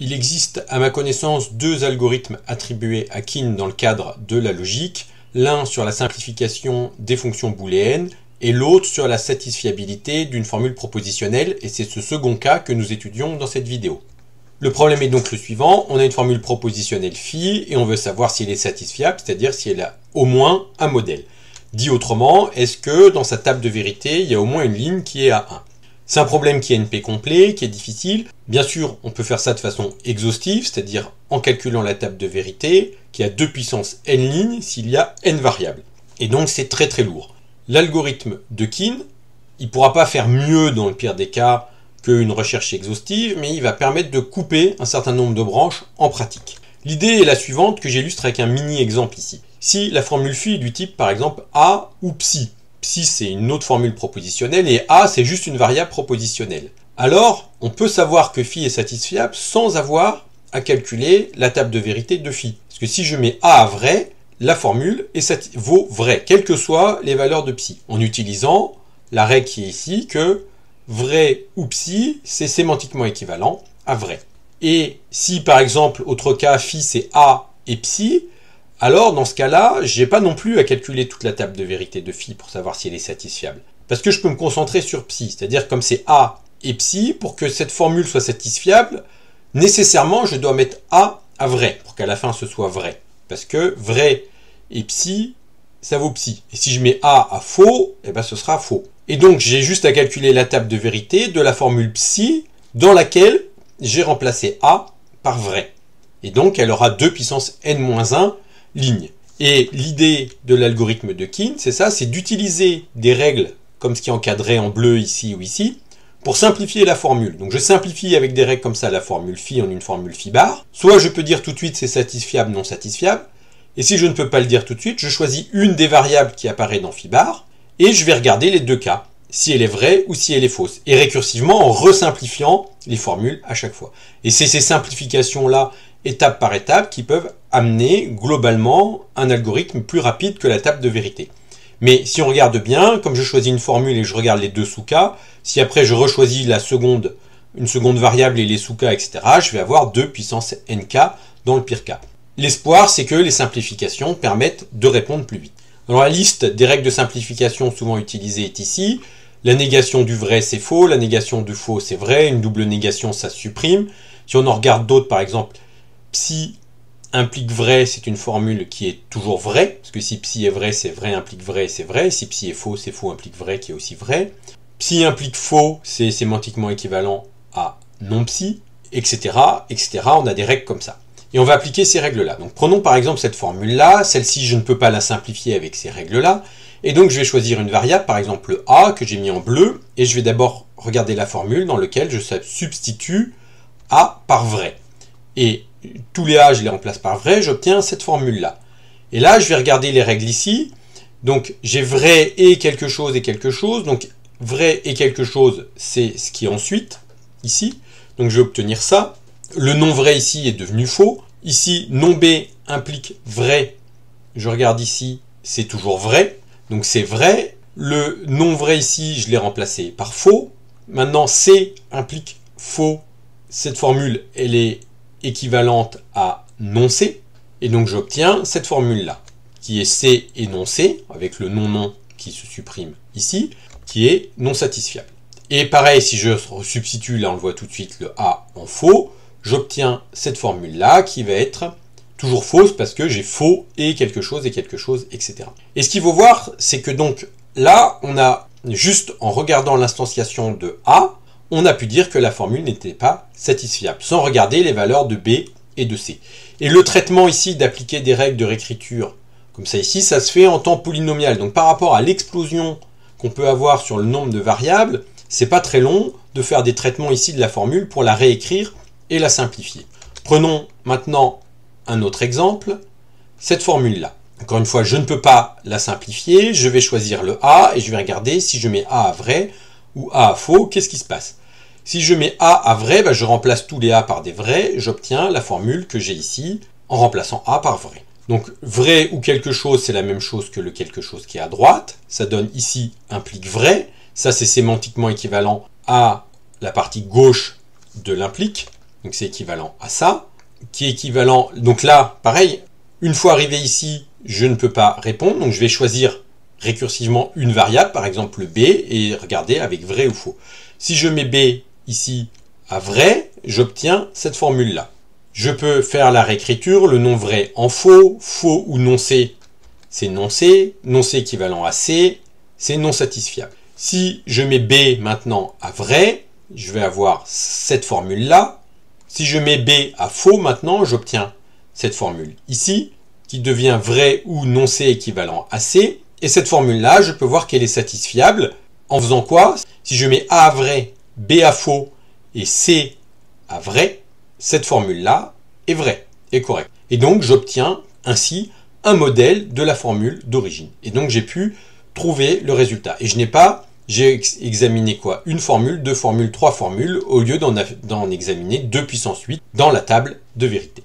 Il existe à ma connaissance deux algorithmes attribués à Kin dans le cadre de la logique, l'un sur la simplification des fonctions booléennes et l'autre sur la satisfiabilité d'une formule propositionnelle, et c'est ce second cas que nous étudions dans cette vidéo. Le problème est donc le suivant, on a une formule propositionnelle phi et on veut savoir si elle est satisfiable, c'est-à-dire si elle a au moins un modèle. Dit autrement, est-ce que dans sa table de vérité, il y a au moins une ligne qui est à 1 ? C'est un problème qui est NP complet, qui est difficile. Bien sûr, on peut faire ça de façon exhaustive, c'est-à-dire en calculant la table de vérité, qui a 2 puissance n lignes s'il y a n variables. Et donc c'est très très lourd. L'algorithme de Kin, il ne pourra pas faire mieux dans le pire des cas qu'une recherche exhaustive, mais il va permettre de couper un certain nombre de branches en pratique. L'idée est la suivante que j'illustre avec un mini-exemple ici. Si la formule phi est du type par exemple a ou psi, psi c'est une autre formule propositionnelle et a c'est juste une variable propositionnelle, alors on peut savoir que phi est satisfiable sans avoir à calculer la table de vérité de phi. Parce que si je mets a à vrai, la formule vaut vrai, quelles que soient les valeurs de psi, en utilisant la règle qui est ici que vrai ou psi, c'est sémantiquement équivalent à vrai. Et si par exemple, autre cas, phi c'est a et psi, alors dans ce cas-là, j'ai pas non plus à calculer toute la table de vérité de phi pour savoir si elle est satisfiable. Parce que je peux me concentrer sur psi, c'est-à-dire comme c'est a et psi, pour que cette formule soit satisfiable, nécessairement je dois mettre a à vrai, pour qu'à la fin ce soit vrai. Parce que vrai et psi, ça vaut psi. Et si je mets a à faux, eh ben ce sera faux. Et donc j'ai juste à calculer la table de vérité de la formule psi dans laquelle j'ai remplacé a par vrai. Et donc elle aura 2 puissance n-1 lignes. Et l'idée de l'algorithme de Kin, c'est ça, c'est d'utiliser des règles comme ce qui est encadré en bleu ici ou ici, pour simplifier la formule. Donc je simplifie avec des règles comme ça la formule phi en une formule phi bar. Soit je peux dire tout de suite c'est satisfiable, non satisfiable. Et si je ne peux pas le dire tout de suite, je choisis une des variables qui apparaît dans phi bar, et je vais regarder les deux cas, si elle est vraie ou si elle est fausse. Et récursivement en resimplifiant les formules à chaque fois. Et c'est ces simplifications-là, étape par étape, qui peuvent amener globalement un algorithme plus rapide que la table de vérité. Mais si on regarde bien, comme je choisis une formule et je regarde les deux sous-cas, si après je rechoisis une seconde variable et les sous-cas, etc., je vais avoir 2 puissance nk dans le pire cas. L'espoir, c'est que les simplifications permettent de répondre plus vite. Alors la liste des règles de simplification souvent utilisées est ici. La négation du vrai, c'est faux. La négation du faux, c'est vrai. Une double négation, ça se supprime. Si on en regarde d'autres, par exemple, psi implique vrai, c'est une formule qui est toujours vraie. Parce que si psi est vrai, c'est vrai implique vrai, c'est vrai. Si psi est faux, c'est faux implique vrai, qui est aussi vrai. Psi implique faux, c'est sémantiquement équivalent à non psi, etc., etc. On a des règles comme ça. Et on va appliquer ces règles-là. Donc prenons par exemple cette formule-là. Celle-ci, je ne peux pas la simplifier avec ces règles-là. Et donc je vais choisir une variable, par exemple le a, que j'ai mis en bleu. Et je vais d'abord regarder la formule dans laquelle je substitue a par vrai. Et tous les a, je les remplace par vrai, j'obtiens cette formule-là. Et là, je vais regarder les règles ici. Donc j'ai vrai et quelque chose et quelque chose. Donc vrai et quelque chose, c'est ce qui est ensuite, ici. Donc je vais obtenir ça. Le non vrai ici est devenu faux. Ici, non B implique vrai. Je regarde ici, c'est toujours vrai. Donc c'est vrai. Le non vrai ici, je l'ai remplacé par faux. Maintenant, C implique faux. Cette formule, elle est équivalente à non C. Et donc j'obtiens cette formule-là, qui est C et non C, avec le non-non qui se supprime ici, qui est non satisfiable. Et pareil, si je substitue, là on le voit tout de suite, le A en faux, j'obtiens cette formule-là qui va être toujours fausse parce que j'ai faux et quelque chose, etc. Et ce qu'il faut voir, c'est que donc là, on a juste en regardant l'instanciation de A, on a pu dire que la formule n'était pas satisfiable, sans regarder les valeurs de B et de C. Et le traitement ici d'appliquer des règles de réécriture, comme ça ici, ça se fait en temps polynomial. Donc par rapport à l'explosion qu'on peut avoir sur le nombre de variables, c'est pas très long de faire des traitements ici de la formule pour la réécrire et la simplifier. Prenons maintenant un autre exemple, cette formule-là. Encore une fois, je ne peux pas la simplifier, je vais choisir le A et je vais regarder si je mets A à vrai ou A à faux, qu'est-ce qui se passe? Si je mets A à vrai, je remplace tous les A par des vrais, j'obtiens la formule que j'ai ici en remplaçant A par vrai. Donc vrai ou quelque chose, c'est la même chose que le quelque chose qui est à droite, ça donne ici implique vrai, ça c'est sémantiquement équivalent à la partie gauche de l'implique. donc c'est équivalent à ça, qui est équivalent, donc là, pareil, une fois arrivé ici, je ne peux pas répondre, donc je vais choisir récursivement une variable, par exemple B, et regarder avec vrai ou faux. Si je mets B ici à vrai, j'obtiens cette formule-là. Je peux faire la réécriture, le non vrai en faux, faux ou non C, c'est non C équivalent à C, c'est non satisfiable. Si je mets B maintenant à vrai, je vais avoir cette formule-là. Si je mets B à faux maintenant, j'obtiens cette formule ici, qui devient vrai ou non C équivalent à C. Et cette formule-là, je peux voir qu'elle est satisfiable en faisant quoi? Si je mets A à vrai, B à faux et C à vrai, cette formule-là est vraie, est correcte. Et donc, j'obtiens ainsi un modèle de la formule d'origine. Et donc, j'ai pu trouver le résultat. Et j'ai examiné quoi? Une formule, deux formules, trois formules, au lieu d'en examiner 2 puissance 8 dans la table de vérité.